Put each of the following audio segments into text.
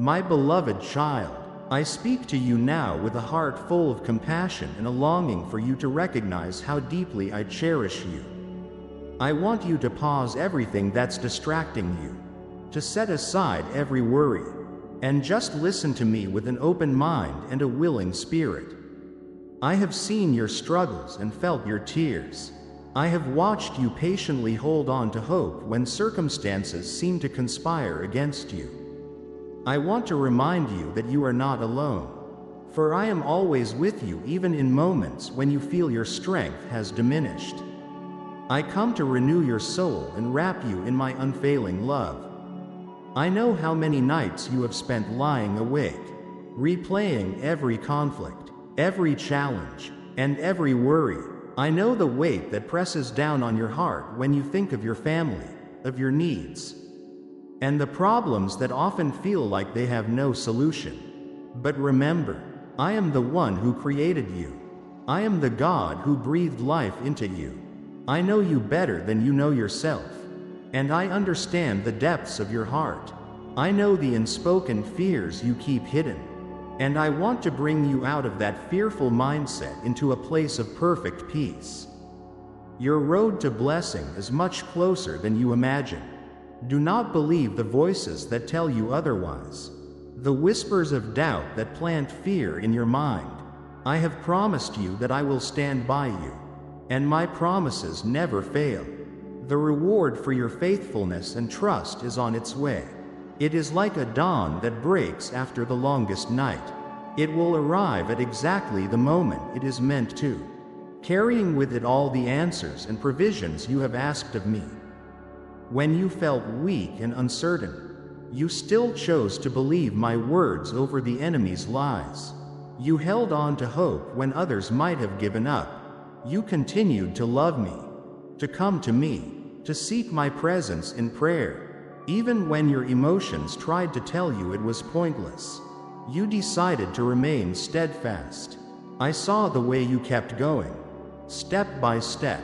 My beloved child, I speak to you now with a heart full of compassion and a longing for you to recognize how deeply I cherish you. I want you to pause everything that's distracting you, to set aside every worry, and just listen to me with an open mind and a willing spirit. I have seen your struggles and felt your tears. I have watched you patiently hold on to hope when circumstances seem to conspire against you. I want to remind you that you are not alone, for I am always with you even in moments when you feel your strength has diminished. I come to renew your soul and wrap you in my unfailing love. I know how many nights you have spent lying awake, replaying every conflict, every challenge, and every worry. I know the weight that presses down on your heart when you think of your family, of your needs, and the problems that often feel like they have no solution. But remember, I am the one who created you. I am the God who breathed life into you. I know you better than you know yourself, and I understand the depths of your heart. I know the unspoken fears you keep hidden, and I want to bring you out of that fearful mindset into a place of perfect peace. Your road to blessing is much closer than you imagine. Do not believe the voices that tell you otherwise, the whispers of doubt that plant fear in your mind. I have promised you that I will stand by you, and my promises never fail. The reward for your faithfulness and trust is on its way. It is like a dawn that breaks after the longest night. It will arrive at exactly the moment it is meant to, carrying with it all the answers and provisions you have asked of me. When you felt weak and uncertain, you still chose to believe my words over the enemy's lies. You held on to hope when others might have given up. You continued to love me, to come to me, to seek my presence in prayer. Even when your emotions tried to tell you it was pointless, you decided to remain steadfast. I saw the way you kept going, step by step,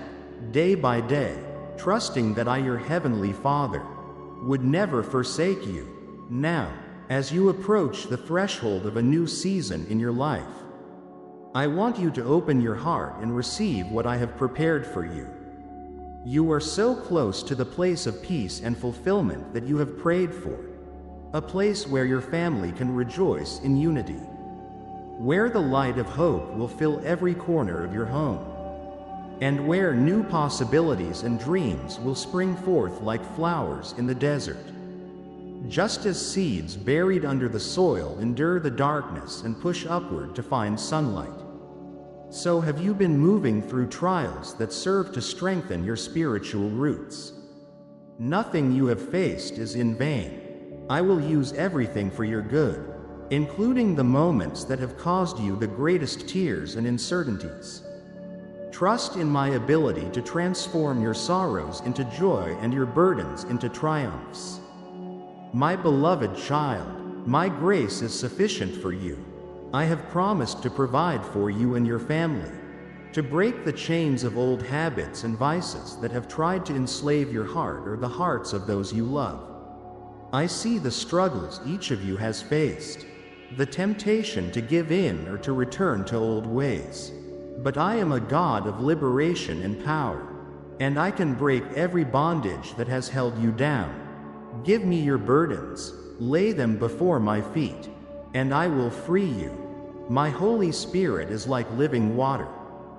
day by day, trusting that I, your heavenly Father, would never forsake you. Now, as you approach the threshold of a new season in your life, I want you to open your heart and receive what I have prepared for you. You are so close to the place of peace and fulfillment that you have prayed for, a place where your family can rejoice in unity, where the light of hope will fill every corner of your home, and where new possibilities and dreams will spring forth like flowers in the desert. Just as seeds buried under the soil endure the darkness and push upward to find sunlight, so have you been moving through trials that serve to strengthen your spiritual roots. Nothing you have faced is in vain. I will use everything for your good, including the moments that have caused you the greatest tears and uncertainties. Trust in my ability to transform your sorrows into joy and your burdens into triumphs. My beloved child, my grace is sufficient for you. I have promised to provide for you and your family, to break the chains of old habits and vices that have tried to enslave your heart or the hearts of those you love. I see the struggles each of you has faced, the temptation to give in or to return to old ways. But I am a God of liberation and power, and I can break every bondage that has held you down. Give me your burdens, lay them before my feet, and I will free you. My Holy Spirit is like living water,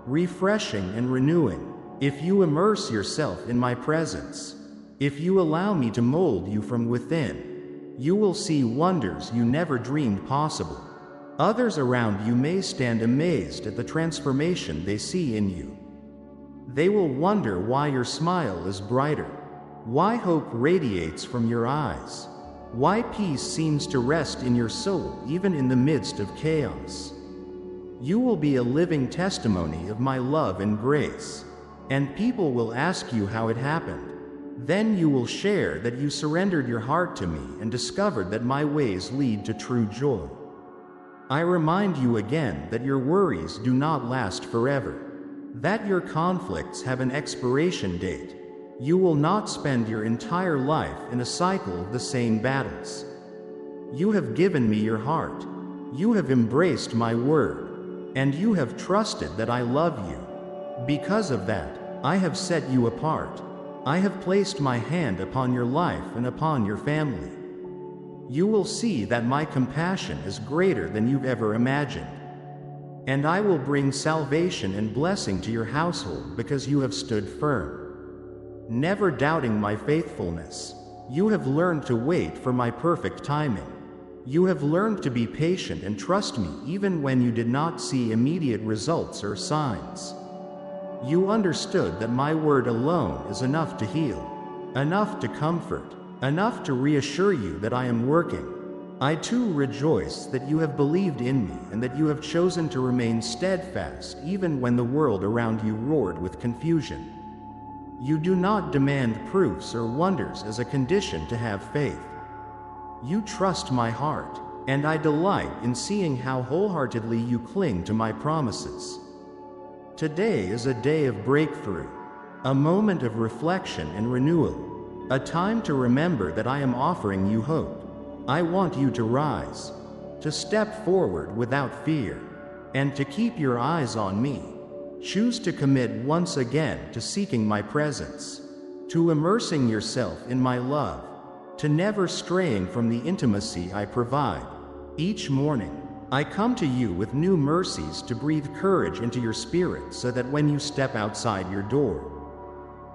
refreshing and renewing. If you immerse yourself in my presence, if you allow me to mold you from within, you will see wonders you never dreamed possible. Others around you may stand amazed at the transformation they see in you. They will wonder why your smile is brighter, why hope radiates from your eyes, why peace seems to rest in your soul even in the midst of chaos. You will be a living testimony of my love and grace, and people will ask you how it happened. Then you will share that you surrendered your heart to me and discovered that my ways lead to true joy. I remind you again that your worries do not last forever, that your conflicts have an expiration date. You will not spend your entire life in a cycle of the same battles. You have given me your heart. You have embraced my word. And you have trusted that I love you. Because of that, I have set you apart. I have placed my hand upon your life and upon your family. You will see that my compassion is greater than you've ever imagined. And I will bring salvation and blessing to your household because you have stood firm, never doubting my faithfulness. You have learned to wait for my perfect timing. You have learned to be patient and trust me even when you did not see immediate results or signs. You understood that my word alone is enough to heal, enough to comfort, enough to reassure you that I am working. I too rejoice that you have believed in me and that you have chosen to remain steadfast even when the world around you roared with confusion. You do not demand proofs or wonders as a condition to have faith. You trust my heart, and I delight in seeing how wholeheartedly you cling to my promises. Today is a day of breakthrough, a moment of reflection and renewal, a time to remember that I am offering you hope. I want you to rise, to step forward without fear, and to keep your eyes on me. Choose to commit once again to seeking my presence, to immersing yourself in my love, to never straying from the intimacy I provide. Each morning, I come to you with new mercies to breathe courage into your spirit so that when you step outside your door,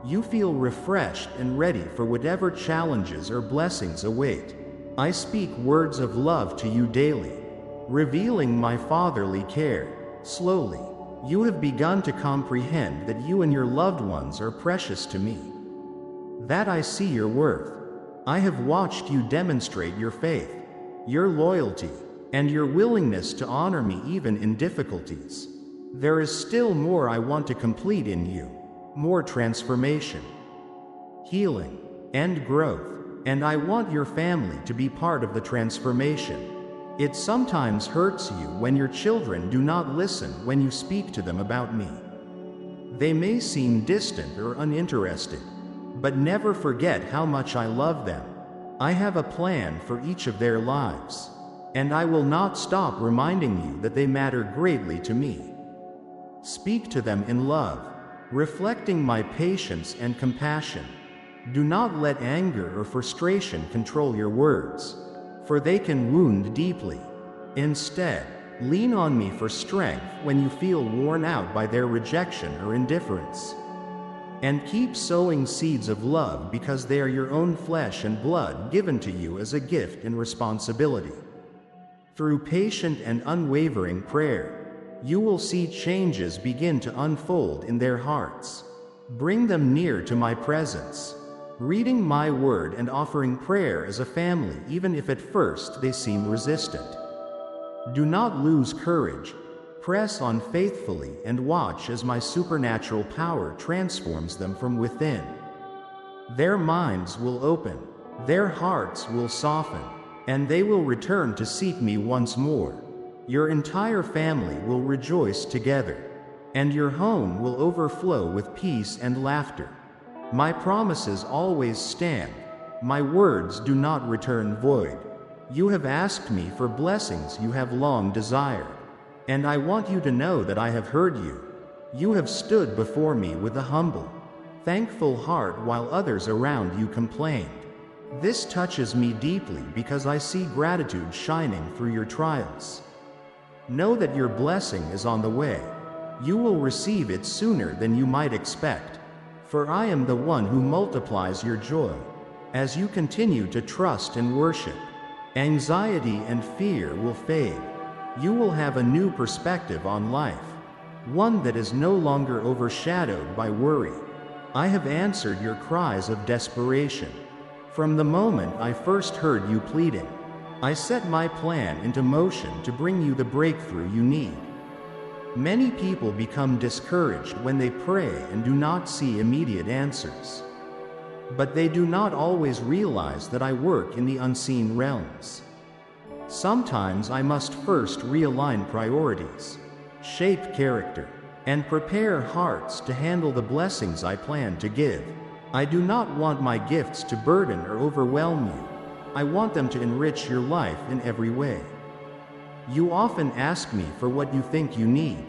you feel refreshed and ready for whatever challenges or blessings await. I speak words of love to you daily, revealing my fatherly care. Slowly, you have begun to comprehend that you and your loved ones are precious to me, that I see your worth. I have watched you demonstrate your faith, your loyalty, and your willingness to honor me even in difficulties. There is still more I want to complete in you, more transformation, healing, and growth. And I want your family to be part of the transformation. It sometimes hurts you when your children do not listen when you speak to them about me. They may seem distant or uninterested, but never forget how much I love them. I have a plan for each of their lives, and I will not stop reminding you that they matter greatly to me. Speak to them in love, reflecting my patience and compassion. Do not let anger or frustration control your words, for they can wound deeply. Instead, lean on me for strength when you feel worn out by their rejection or indifference. And keep sowing seeds of love because they are your own flesh and blood given to you as a gift and responsibility. Through patient and unwavering prayer, you will see changes begin to unfold in their hearts. Bring them near to my presence, reading my word and offering prayer as a family even if at first they seem resistant. Do not lose courage. Press on faithfully and watch as my supernatural power transforms them from within. Their minds will open, their hearts will soften, and they will return to seek me once more. Your entire family will rejoice together, and your home will overflow with peace and laughter. My promises always stand. My words do not return void. You have asked me for blessings you have long desired. And I want you to know that I have heard you. You have stood before me with a humble, thankful heart while others around you complained. This touches me deeply because I see gratitude shining through your trials. Know that your blessing is on the way. You will receive it sooner than you might expect. For I am the one who multiplies your joy. As you continue to trust and worship, anxiety and fear will fade. You will have a new perspective on life, one that is no longer overshadowed by worry. I have answered your cries of desperation. From the moment I first heard you pleading, I set my plan into motion to bring you the breakthrough you need. Many people become discouraged when they pray and do not see immediate answers. But they do not always realize that I work in the unseen realms. Sometimes I must first realign priorities, shape character, and prepare hearts to handle the blessings I plan to give. I do not want my gifts to burden or overwhelm you. I want them to enrich your life in every way. You often ask me for what you think you need,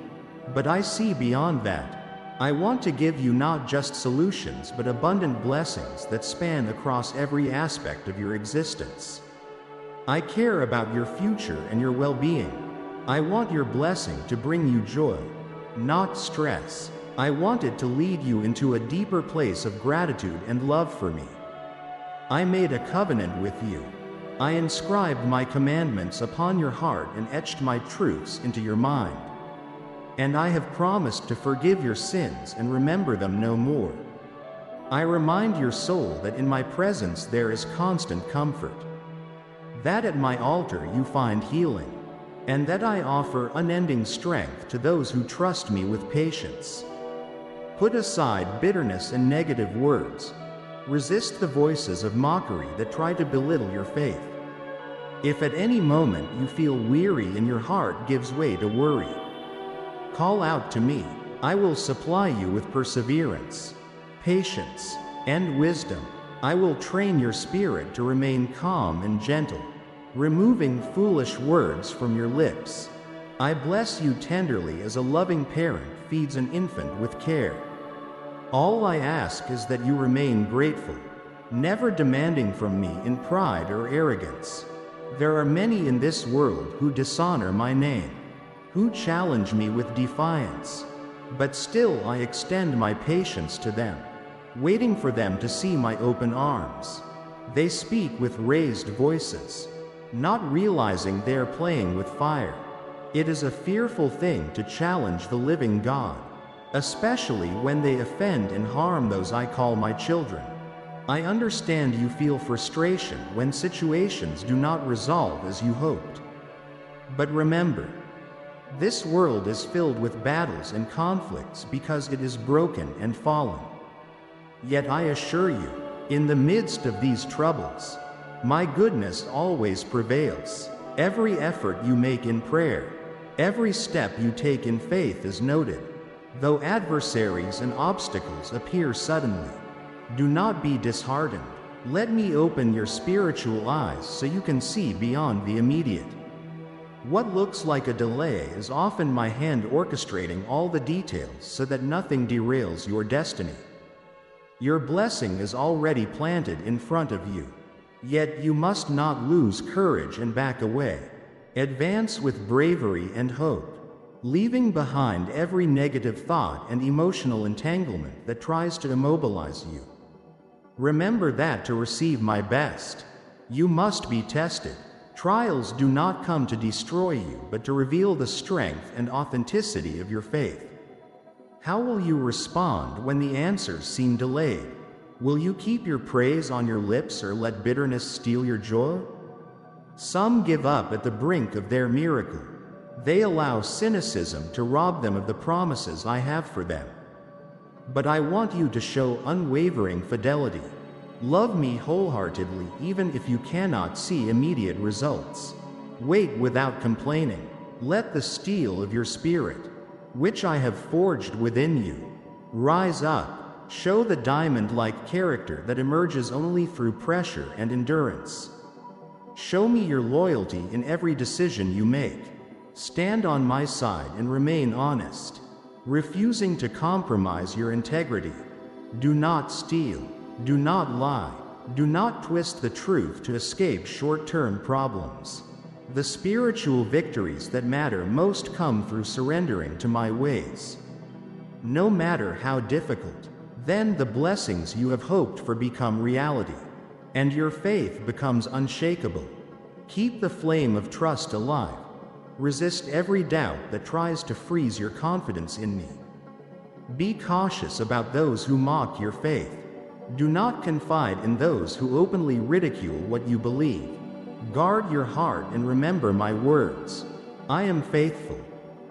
but I see beyond that. I want to give you not just solutions but abundant blessings that span across every aspect of your existence. I care about your future and your well-being. I want your blessing to bring you joy, not stress. I want it to lead you into a deeper place of gratitude and love for me. I made a covenant with you. I inscribed my commandments upon your heart and etched my truths into your mind. And I have promised to forgive your sins and remember them no more. I remind your soul that in my presence there is constant comfort, that at my altar you find healing, and that I offer unending strength to those who trust me with patience. Put aside bitterness and negative words. Resist the voices of mockery that try to belittle your faith. If at any moment you feel weary and your heart gives way to worry, call out to me. I will supply you with perseverance, patience, and wisdom. I will train your spirit to remain calm and gentle, removing foolish words from your lips. I bless you tenderly as a loving parent feeds an infant with care. All I ask is that you remain grateful, never demanding from me in pride or arrogance. There are many in this world who dishonor my name, who challenge me with defiance, but still I extend my patience to them, waiting for them to see my open arms. They speak with raised voices, not realizing they are playing with fire. It is a fearful thing to challenge the living God, especially when they offend and harm those I call my children. I understand you feel frustration when situations do not resolve as you hoped. But remember, this world is filled with battles and conflicts because it is broken and fallen. Yet I assure you, in the midst of these troubles, my goodness always prevails. Every effort you make in prayer, every step you take in faith is noted. Though adversaries and obstacles appear suddenly, do not be disheartened. Let me open your spiritual eyes so you can see beyond the immediate. What looks like a delay is often my hand orchestrating all the details so that nothing derails your destiny. Your blessing is already planted in front of you. Yet you must not lose courage and back away. Advance with bravery and hope, leaving behind every negative thought and emotional entanglement that tries to immobilize you. Remember that to receive my best, you must be tested. Trials do not come to destroy you, but to reveal the strength and authenticity of your faith. How will you respond when the answers seem delayed? Will you keep your praise on your lips or let bitterness steal your joy? Some give up at the brink of their miracle. They allow cynicism to rob them of the promises I have for them. But I want you to show unwavering fidelity. Love me wholeheartedly even if you cannot see immediate results. Wait without complaining. Let the steel of your spirit, which I have forged within you, rise up. Show the diamond-like character that emerges only through pressure and endurance. Show me your loyalty in every decision you make. Stand on my side and remain honest, refusing to compromise your integrity. Do not steal. Do not lie. Do not twist the truth to escape short-term problems. The spiritual victories that matter most come through surrendering to my ways. No matter how difficult, then the blessings you have hoped for become reality, and your faith becomes unshakable. Keep the flame of trust alive. Resist every doubt that tries to freeze your confidence in me. Be cautious about those who mock your faith. Do not confide in those who openly ridicule what you believe. Guard your heart and remember my words. I am faithful.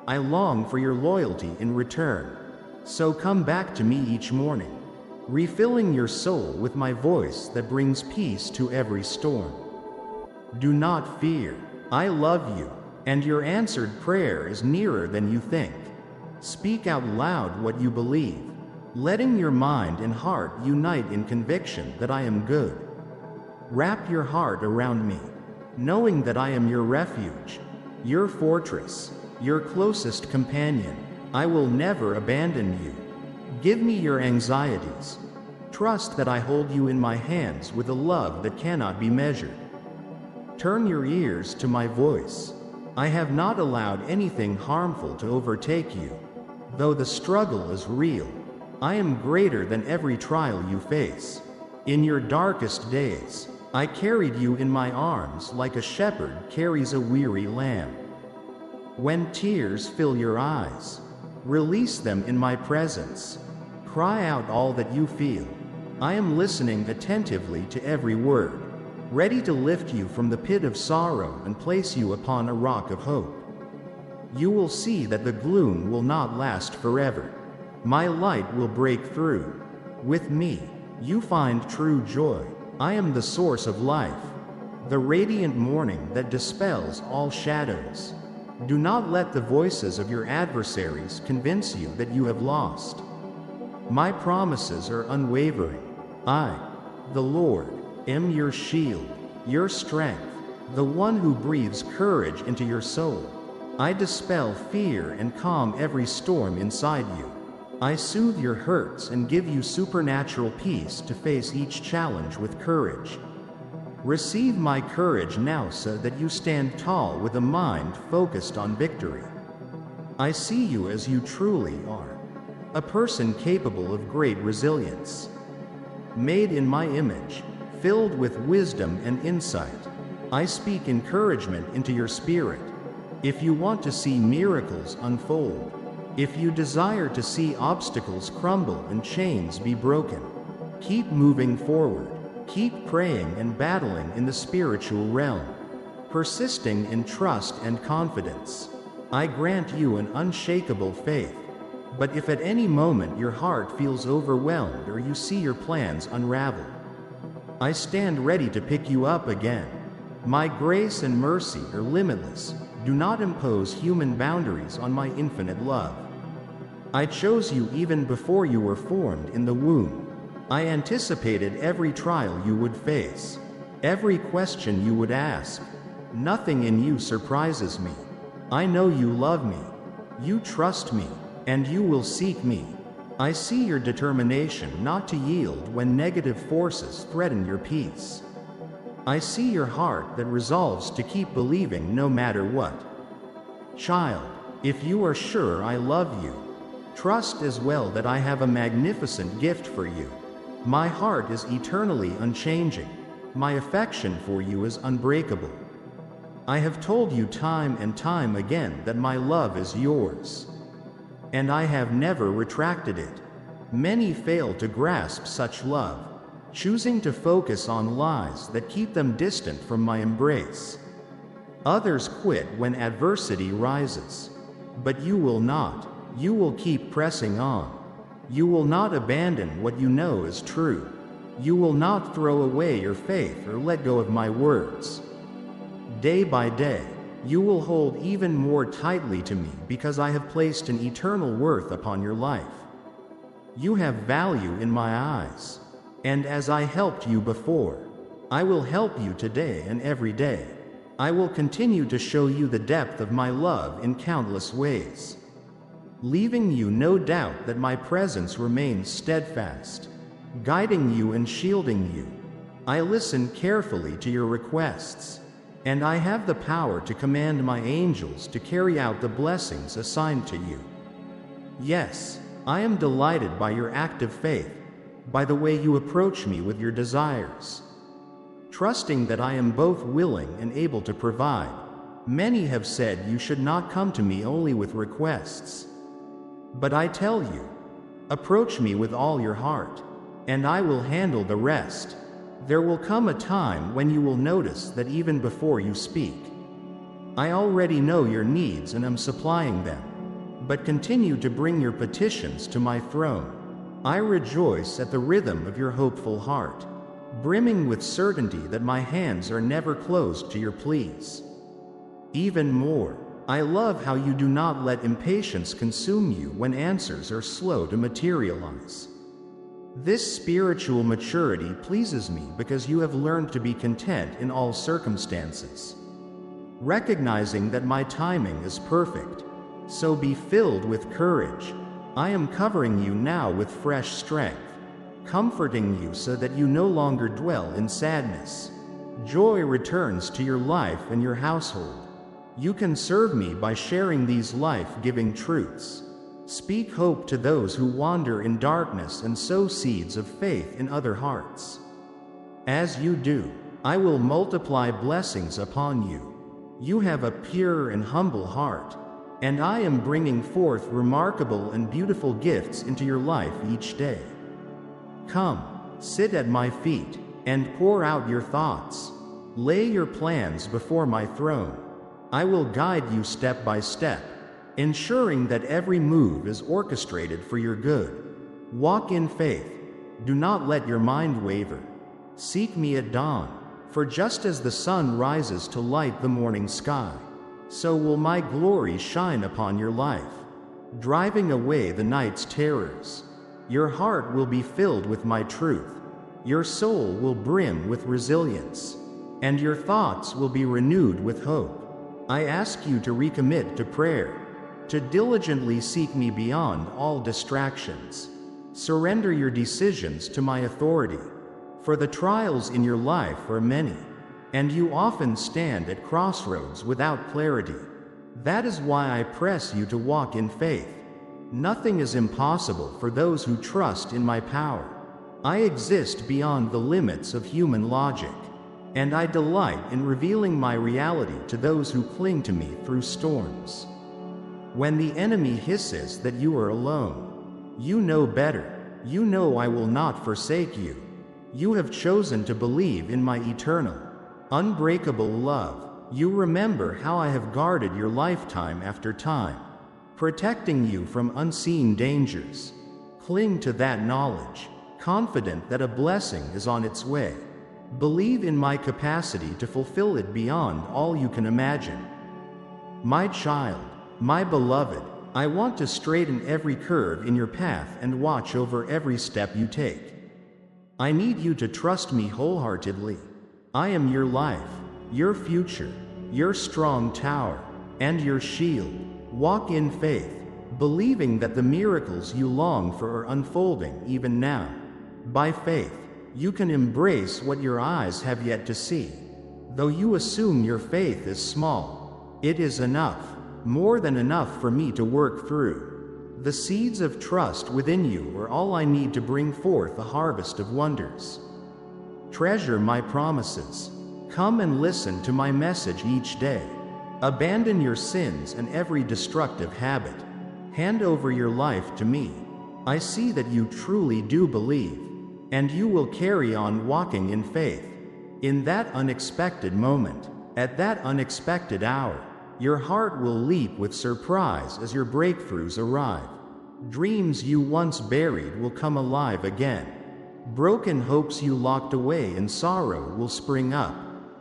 I long for your loyalty in return. So come back to me each morning, refilling your soul with my voice that brings peace to every storm. Do not fear. I love you, and your answered prayer is nearer than you think. Speak out loud what you believe, letting your mind and heart unite in conviction that I am good. Wrap your heart around me, knowing that I am your refuge, your fortress, your closest companion. I will never abandon you. Give me your anxieties. Trust that I hold you in my hands with a love that cannot be measured. Turn your ears to my voice. I have not allowed anything harmful to overtake you. Though the struggle is real, I am greater than every trial you face. In your darkest days, I carried you in my arms like a shepherd carries a weary lamb. When tears fill your eyes, release them in my presence. Cry out all that you feel. I am listening attentively to every word, ready to lift you from the pit of sorrow and place you upon a rock of hope. You will see that the gloom will not last forever. My light will break through. With me, you find true joy. I am the source of life, the radiant morning that dispels all shadows. Do not let the voices of your adversaries convince you that you have lost. My promises are unwavering. I, the Lord, am your shield, your strength, the one who breathes courage into your soul. I dispel fear and calm every storm inside you. I soothe your hurts and give you supernatural peace to face each challenge with courage. Receive my courage now so that you stand tall with a mind focused on victory. I see you as you truly are, a person capable of great resilience. Made in my image, filled with wisdom and insight, I speak encouragement into your spirit. If you want to see miracles unfold, if you desire to see obstacles crumble and chains be broken, keep moving forward. Keep praying and battling in the spiritual realm, persisting in trust and confidence. I grant you an unshakable faith. But if at any moment your heart feels overwhelmed or you see your plans unravel, I stand ready to pick you up again. My grace and mercy are limitless. Do not impose human boundaries on my infinite love. I chose you even before you were formed in the womb. I anticipated every trial you would face, every question you would ask. Nothing in you surprises me. I know you love me, you trust me, and you will seek me. I see your determination not to yield when negative forces threaten your peace. I see your heart that resolves to keep believing no matter what. Child, if you are sure I love you, trust as well that I have a magnificent gift for you. My heart is eternally unchanging. My affection for you is unbreakable. I have told you time and time again that my love is yours, and I have never retracted it. Many fail to grasp such love, choosing to focus on lies that keep them distant from my embrace. Others quit when adversity rises, but you will not. You will keep pressing on. You will not abandon what you know is true. You will not throw away your faith or let go of my words. Day by day, you will hold even more tightly to me because I have placed an eternal worth upon your life. You have value in my eyes, and as I helped you before, I will help you today and every day. I will continue to show you the depth of my love in countless ways, leaving you no doubt that my presence remains steadfast, guiding you and shielding you. I listen carefully to your requests, and I have the power to command my angels to carry out the blessings assigned to you. Yes, I am delighted by your active faith, by the way you approach me with your desires. Trusting that I am both willing and able to provide, many have said you should not come to me only with requests. But I tell you, approach me with all your heart, and I will handle the rest. There will come a time when you will notice that even before you speak, I already know your needs and am supplying them. But continue to bring your petitions to my throne. I rejoice at the rhythm of your hopeful heart, brimming with certainty that my hands are never closed to your pleas. Even more, I love how you do not let impatience consume you when answers are slow to materialize. This spiritual maturity pleases me because you have learned to be content in all circumstances, recognizing that my timing is perfect. So be filled with courage. I am covering you now with fresh strength, comforting you so that you no longer dwell in sadness. Joy returns to your life and your household. You can serve me by sharing these life-giving truths. Speak hope to those who wander in darkness and sow seeds of faith in other hearts. As you do, I will multiply blessings upon you. You have a pure and humble heart, and I am bringing forth remarkable and beautiful gifts into your life each day. Come, sit at my feet, and pour out your thoughts. Lay your plans before my throne. I will guide you step by step, ensuring that every move is orchestrated for your good. Walk in faith. Do not let your mind waver. Seek me at dawn, for just as the sun rises to light the morning sky, so will my glory shine upon your life, driving away the night's terrors. Your heart will be filled with my truth. Your soul will brim with resilience, and your thoughts will be renewed with hope. I ask you to recommit to prayer, to diligently seek me beyond all distractions. Surrender your decisions to my authority, for the trials in your life are many, and you often stand at crossroads without clarity. That is why I press you to walk in faith. Nothing is impossible for those who trust in my power. I exist beyond the limits of human logic, and I delight in revealing my reality to those who cling to me through storms. When the enemy hisses that you are alone, you know better. You know I will not forsake you. You have chosen to believe in my eternal, unbreakable love. You remember how I have guarded your lifetime after time, protecting you from unseen dangers. Cling to that knowledge, confident that a blessing is on its way. Believe in my capacity to fulfill it beyond all you can imagine. My child, my beloved, I want to straighten every curve in your path and watch over every step you take. I need you to trust me wholeheartedly. I am your life, your future, your strong tower, and your shield. Walk in faith, believing that the miracles you long for are unfolding even now. By faith, you can embrace what your eyes have yet to see. Though you assume your faith is small, it is enough, more than enough for me to work through. The seeds of trust within you are all I need to bring forth a harvest of wonders. Treasure my promises. Come and listen to my message each day. Abandon your sins and every destructive habit. Hand over your life to me. I see that you truly do believe, and you will carry on walking in faith. In that unexpected moment, at that unexpected hour, your heart will leap with surprise as your breakthroughs arrive. Dreams you once buried will come alive again. Broken hopes you locked away in sorrow will spring up.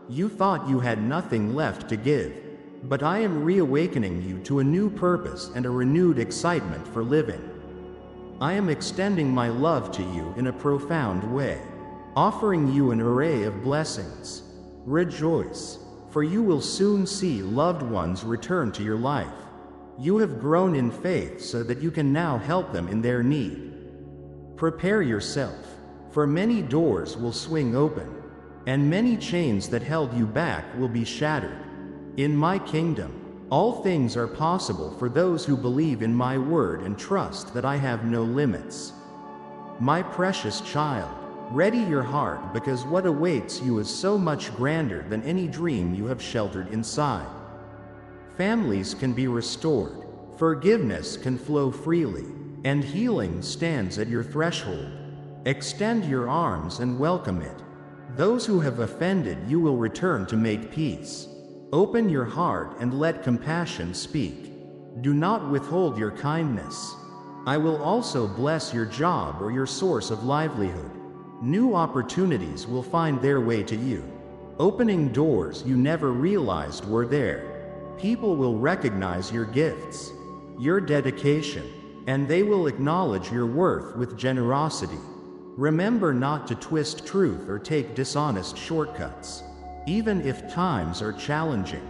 You thought you had nothing left to give, but I am reawakening you to a new purpose and a renewed excitement for living. I am extending my love to you in a profound way, offering you an array of blessings. Rejoice, for you will soon see loved ones return to your life. You have grown in faith so that you can now help them in their need. Prepare yourself, for many doors will swing open, and many chains that held you back will be shattered. In my kingdom, all things are possible for those who believe in my word and trust that I have no limits. My precious child, ready your heart, because what awaits you is so much grander than any dream you have sheltered inside. Families can be restored, forgiveness can flow freely, and healing stands at your threshold. Extend your arms and welcome it. Those who have offended you will return to make peace. Open your heart and let compassion speak. Do not withhold your kindness. I will also bless your job or your source of livelihood. New opportunities will find their way to you, opening doors you never realized were there. People will recognize your gifts, your dedication, and they will acknowledge your worth with generosity. Remember not to twist truth or take dishonest shortcuts. Even if times are challenging,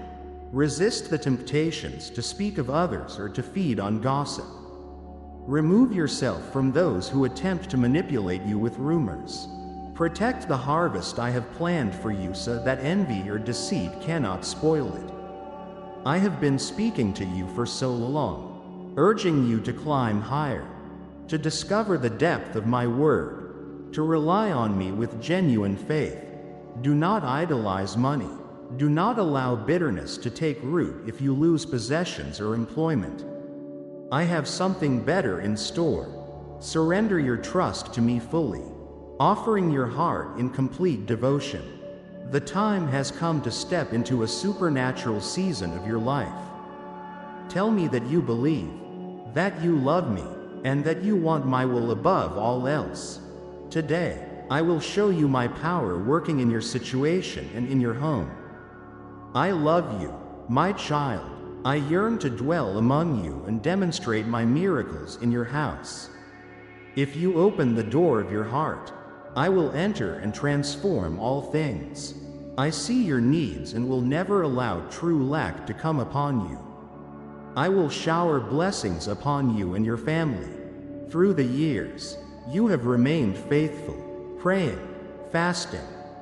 resist the temptations to speak of others or to feed on gossip. Remove yourself from those who attempt to manipulate you with rumors. Protect the harvest I have planned for you so that envy or deceit cannot spoil it. I have been speaking to you for so long, urging you to climb higher, to discover the depth of my word, to rely on me with genuine faith. Do not idolize money. Do not allow bitterness to take root if you lose possessions or employment. I have something better in store. Surrender your trust to me fully, offering your heart in complete devotion. The time has come to step into a supernatural season of your life. Tell me that you believe, that you love me, and that you want my will above all else. Today, I will show you my power working in your situation and in your home. I love you, my child. I yearn to dwell among you and demonstrate my miracles in your house. If you open the door of your heart, I will enter and transform all things. I see your needs and will never allow true lack to come upon you. I will shower blessings upon you and your family. Through the years, you have remained faithful, praying, fasting,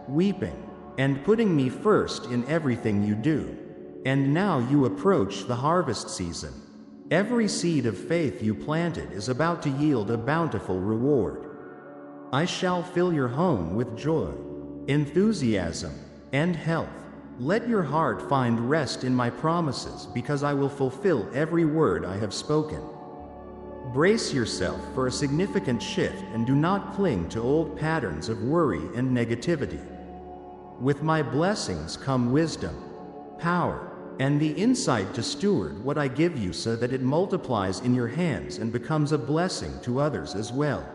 weeping, and putting me first in everything you do. And now you approach the harvest season. Every seed of faith you planted is about to yield a bountiful reward. I shall fill your home with joy, enthusiasm, and health. Let your heart find rest in my promises, because I will fulfill every word I have spoken. Brace yourself for a significant shift and do not cling to old patterns of worry and negativity. With my blessings come wisdom, power, and the insight to steward what I give you so that it multiplies in your hands and becomes a blessing to others as well.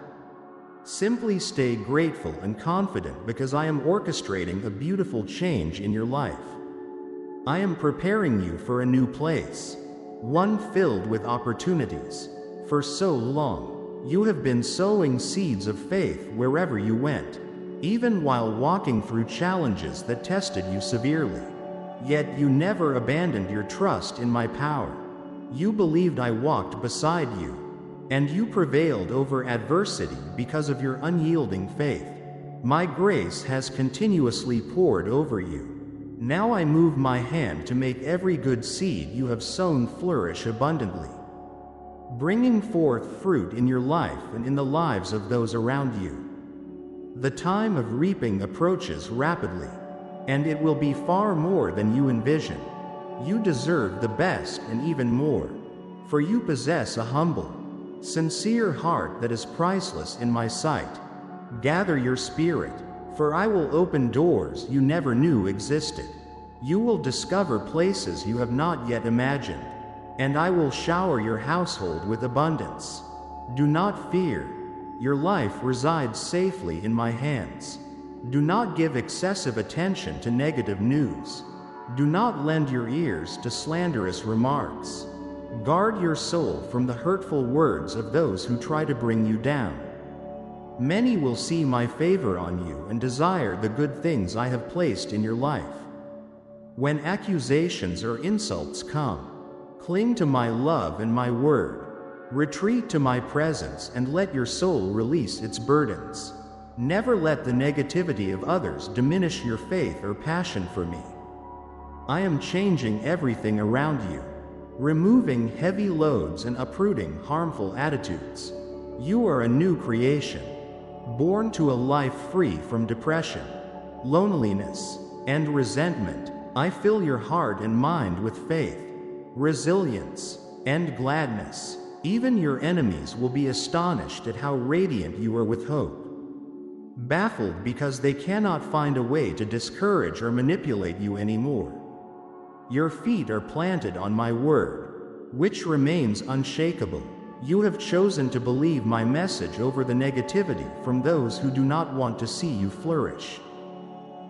Simply stay grateful and confident, because I am orchestrating a beautiful change in your life. I am preparing you for a new place, one filled with opportunities. For so long, you have been sowing seeds of faith wherever you went, even while walking through challenges that tested you severely. Yet you never abandoned your trust in my power. You believed I walked beside you, and you prevailed over adversity because of your unyielding faith. My grace has continuously poured over you. Now I move my hand to make every good seed you have sown flourish abundantly, bringing forth fruit in your life and in the lives of those around you. The time of reaping approaches rapidly, and it will be far more than you envision. You deserve the best and even more, for you possess a humble, sincere heart that is priceless in my sight. Gather your spirit, for I will open doors you never knew existed. You will discover places you have not yet imagined, and I will shower your household with abundance. Do not fear. Your life resides safely in my hands. Do not give excessive attention to negative news. Do not lend your ears to slanderous remarks. Guard your soul from the hurtful words of those who try to bring you down. Many will see my favor on you and desire the good things I have placed in your life. When accusations or insults come, cling to my love and my word. Retreat to my presence and let your soul release its burdens. Never let the negativity of others diminish your faith or passion for me. I am changing everything around you, removing heavy loads and uprooting harmful attitudes. You are a new creation, born to a life free from depression, loneliness, and resentment. I fill your heart and mind with faith, resilience, and gladness. Even your enemies will be astonished at how radiant you are with hope, baffled because they cannot find a way to discourage or manipulate you anymore. Your feet are planted on my word, which remains unshakable. You have chosen to believe my message over the negativity from those who do not want to see you flourish.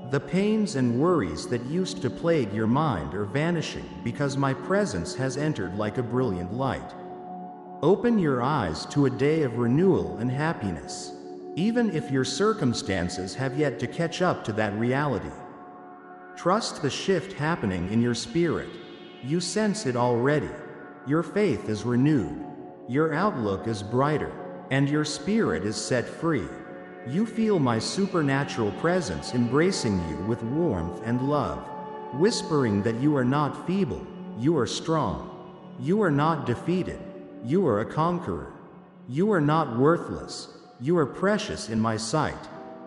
The pains and worries that used to plague your mind are vanishing because my presence has entered like a brilliant light. Open your eyes to a day of renewal and happiness. even if your circumstances have yet to catch up to that reality. Trust the shift happening in your spirit. You sense it already. Your faith is renewed. Your outlook is brighter, and your spirit is set free. You feel my supernatural presence embracing you with warmth and love, whispering that you are not feeble, you are strong. You are not defeated, you are a conqueror. You are not worthless, you are precious in my sight.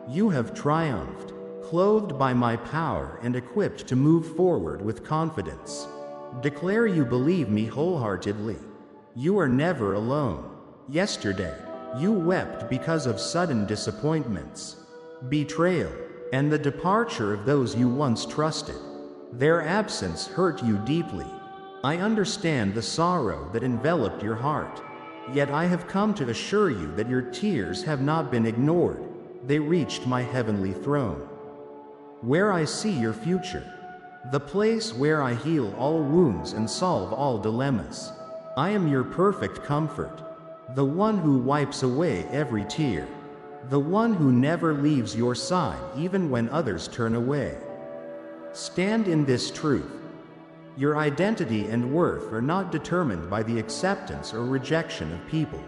You have triumphed, clothed by my power and equipped to move forward with confidence. Declare you believe me wholeheartedly. You are never alone. Yesterday, you wept because of sudden disappointments, betrayal, and the departure of those you once trusted. Their absence hurt you deeply. I understand the sorrow that enveloped your heart. Yet I have come to assure you that your tears have not been ignored. They reached my heavenly throne, where I see your future, the place where I heal all wounds and solve all dilemmas. I am your perfect comfort, the one who wipes away every tear, the one who never leaves your side even when others turn away. Stand in this truth. Your identity and worth are not determined by the acceptance or rejection of people.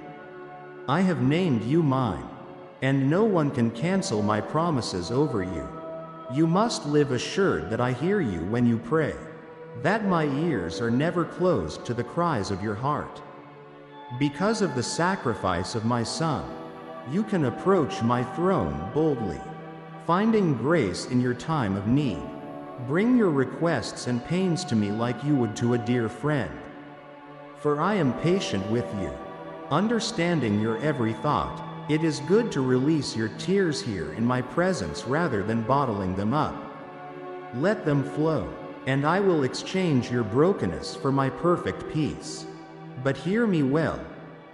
I have named you mine, and no one can cancel my promises over you. You must live assured that I hear you when you pray, that my ears are never closed to the cries of your heart. Because of the sacrifice of my Son, you can approach my throne boldly, finding grace in your time of need. Bring your requests and pains to me like you would to a dear friend. For I am patient with you, understanding your every thought. It is good to release your tears here in my presence rather than bottling them up. Let them flow, and I will exchange your brokenness for my perfect peace. But hear me well,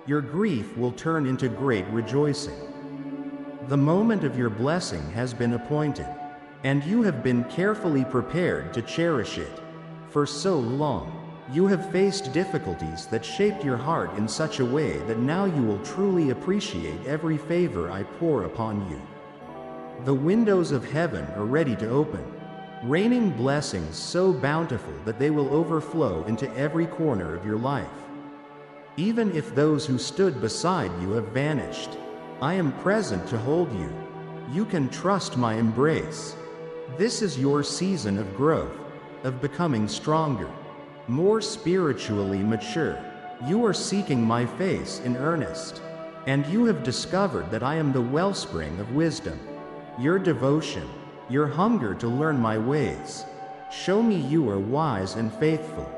your grief will turn into great rejoicing. The moment of your blessing has been appointed, and you have been carefully prepared to cherish it. For so long, you have faced difficulties that shaped your heart in such a way that now you will truly appreciate every favor I pour upon you. The windows of heaven are ready to open, raining blessings so bountiful that they will overflow into every corner of your life. Even if those who stood beside you have vanished, I am present to hold you. You can trust my embrace. This is your season of growth, of becoming stronger, more spiritually mature. You are seeking my face in earnest, and you have discovered that I am the wellspring of wisdom. Your devotion, your hunger to learn my ways, show me you are wise and faithful.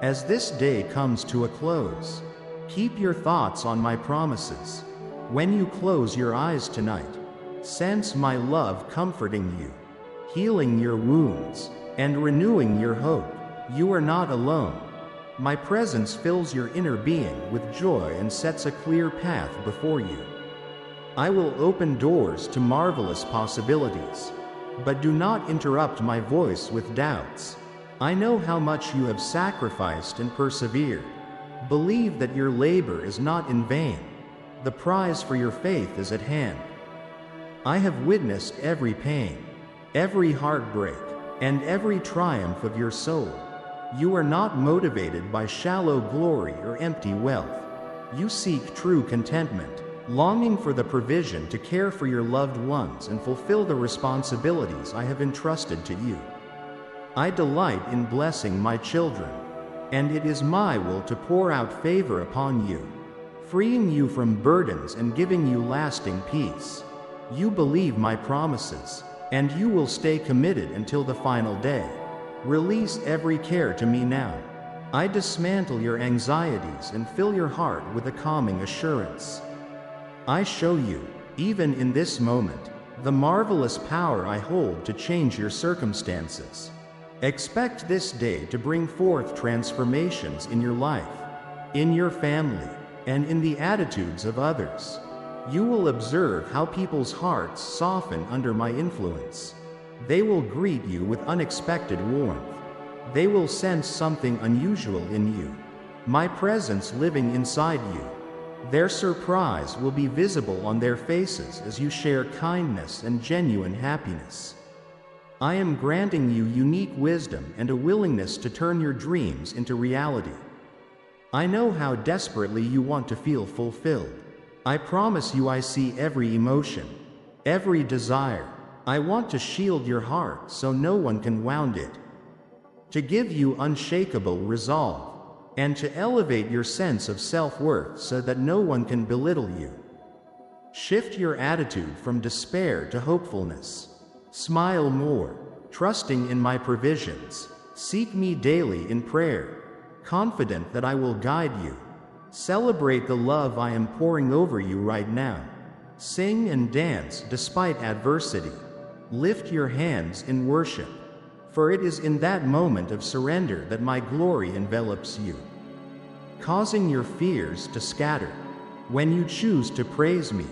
As this day comes to a close, keep your thoughts on my promises. When you close your eyes tonight, sense my love comforting you, healing your wounds, and renewing your hope. You are not alone. My presence fills your inner being with joy and sets a clear path before you. I will open doors to marvelous possibilities. But do not interrupt my voice with doubts. I know how much you have sacrificed and persevered. Believe that your labor is not in vain. The prize for your faith is at hand. I have witnessed every pain, every heartbreak, and every triumph of your soul. You are not motivated by shallow glory or empty wealth. You seek true contentment, longing for the provision to care for your loved ones and fulfill the responsibilities I have entrusted to you. I delight in blessing my children, and it is my will to pour out favor upon you, freeing you from burdens and giving you lasting peace. You believe my promises, and you will stay committed until the final day. Release every care to me now. I dismantle your anxieties and fill your heart with a calming assurance. I show you, even in this moment, the marvelous power I hold to change your circumstances. Expect this day to bring forth transformations in your life, in your family, and in the attitudes of others. You will observe how people's hearts soften under my influence. They will greet you with unexpected warmth. They will sense something unusual in you, my presence living inside you. Their surprise will be visible on their faces as you share kindness and genuine happiness. I am granting you unique wisdom and a willingness to turn your dreams into reality. I know how desperately you want to feel fulfilled. I promise you I see every emotion, every desire. I want to shield your heart so no one can wound it, to give you unshakable resolve, and to elevate your sense of self-worth so that no one can belittle you. Shift your attitude from despair to hopefulness. Smile more, trusting in my provisions. Seek me daily in prayer, confident that I will guide you. Celebrate the love I am pouring over you right now. Sing and dance despite adversity. Lift your hands in worship, for it is in that moment of surrender that my glory envelops you, causing your fears to scatter. When you choose to praise me,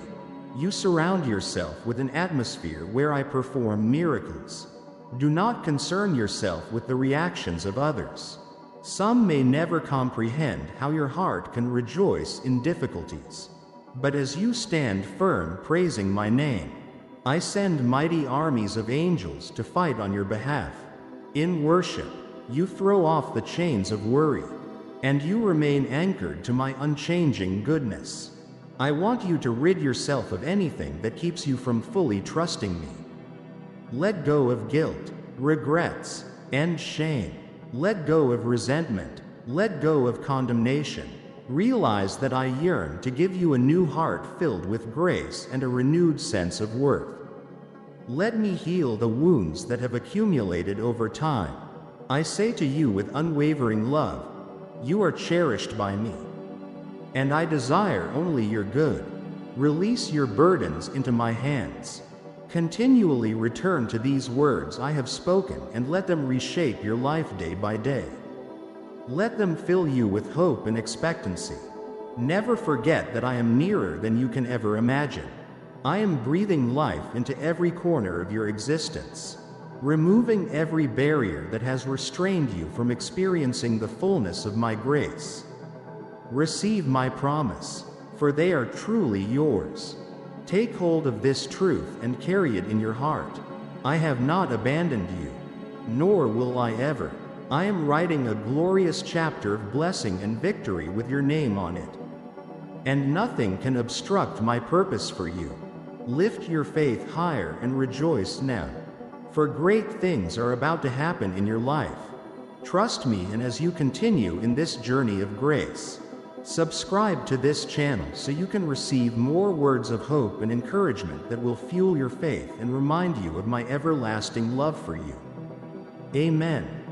you surround yourself with an atmosphere where I perform miracles. Do not concern yourself with the reactions of others. Some may never comprehend how your heart can rejoice in difficulties. But as you stand firm praising my name, I send mighty armies of angels to fight on your behalf. In worship, you throw off the chains of worry, and you remain anchored to my unchanging goodness. I want you to rid yourself of anything that keeps you from fully trusting me. Let go of guilt, regrets, and shame. Let go of resentment. Let go of condemnation. Realize that I yearn to give you a new heart filled with grace and a renewed sense of worth. Let me heal the wounds that have accumulated over time. I say to you with unwavering love, you are cherished by me, and I desire only your good. Release your burdens into my hands. Continually return to these words I have spoken and let them reshape your life day by day. Let them fill you with hope and expectancy. Never forget that I am nearer than you can ever imagine. I am breathing life into every corner of your existence, removing every barrier that has restrained you from experiencing the fullness of my grace. Receive my promise, for they are truly yours. Take hold of this truth and carry it in your heart. I have not abandoned you, nor will I ever. I am writing a glorious chapter of blessing and victory with your name on it, and nothing can obstruct my purpose for you. Lift your faith higher and rejoice now, for great things are about to happen in your life. Trust me, and as you continue in this journey of grace, subscribe to this channel so you can receive more words of hope and encouragement that will fuel your faith and remind you of my everlasting love for you. Amen.